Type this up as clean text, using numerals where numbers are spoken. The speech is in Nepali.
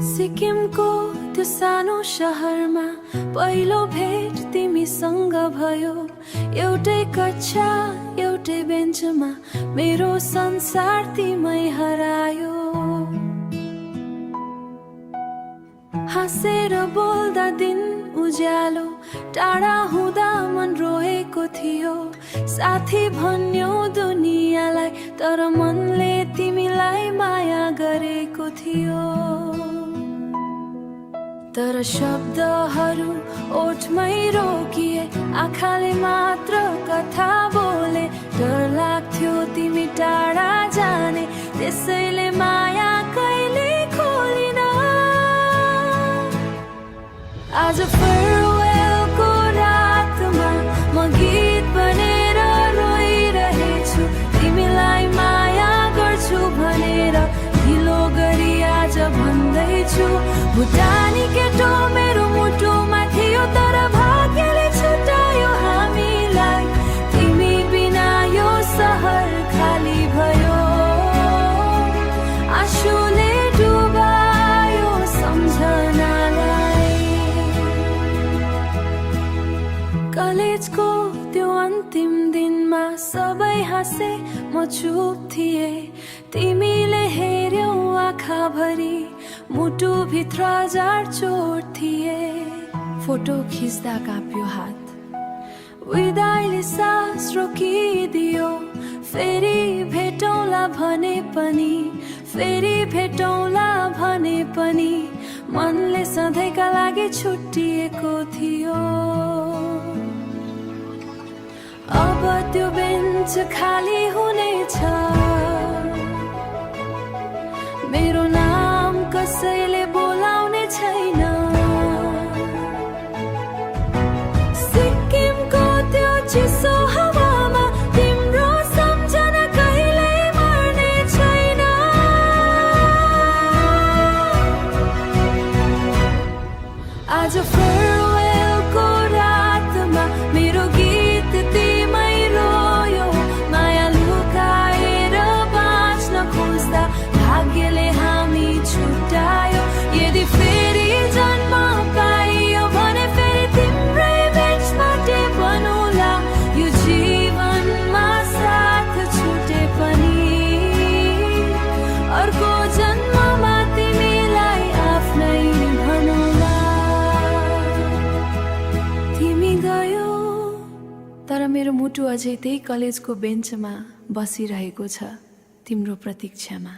सिक्किमको त्यो सानो शहरमा पहिलो भेट तिमीसँग भयो। एउटै कक्षा एउटै बेन्चमा मेरो संसार तिमै हरायो। हाँसेर बोल्दा दिन उज्यालो, टाढा हुँदा मन रोएको थियो। साथी भन्यो दुनियाँलाई, तर मनले तिमीलाई माया गरेको थियो। तर शब्दहरू ओठमै रोकिए, आँखाले मात्र कथा बोले। डर लाग्थ्यो तिमी टाढा जाने, त्यसैले माया कहिले खोलिन। आज फेयरवेलको रातमा म गीत बनेर रोइरहेछु, तिमीलाई माया गर्छु भनेर ढिलो गरी आज भन्दैछु। भुटानी केटो मेरो मुटुमा थियो, तर भाग्यले छुटायो हामीलाई। तिमी बिना यो सहर खाली भयो, आँसुले डुबायो सम्झनालाई। कलेजको त्यो अन्तिम दिनमा सबै हाँसे, म चुप थिए। तिमीले हेर्यौ आँखाभरि, मुटु भित्र हजार चोट थिए। फोटो खिच्दा काप्यो हात, विदाईले सास रोकिदियो। फेरि भेटौँला भने पनि, फेरि भेटौँला भने पनि मनले सधैँका लागि छुट्टिएको थियो। अब त्यो बेन्च खाली हुनेछ, मेरो नाम कसैले बोलाउने छैन। सिक्किमको त्यो चिसो हावामा तिम्रो सम्झना कहिल्यै मर्ने छैन। आज फेयरवेलको रातमा मेरो गीत तिमै रोयो। माया लुकाएर बाँच्न खोज्दा भाग्यले हामी छुटायो। यदि फेरि जन्म पाइयो भने फेरि तिम्रै बेन्चबाट बनौला। यो जीवनमा साथ छुटे पनि अर्को जन्ममा तिमीलाई आफ्नै भनौला। तिमी गयो, तर मेरो मुटु अझै त्यही कलेजको बेन्चमा बसिरहेको छ, तिम्रो प्रतीक्षामा।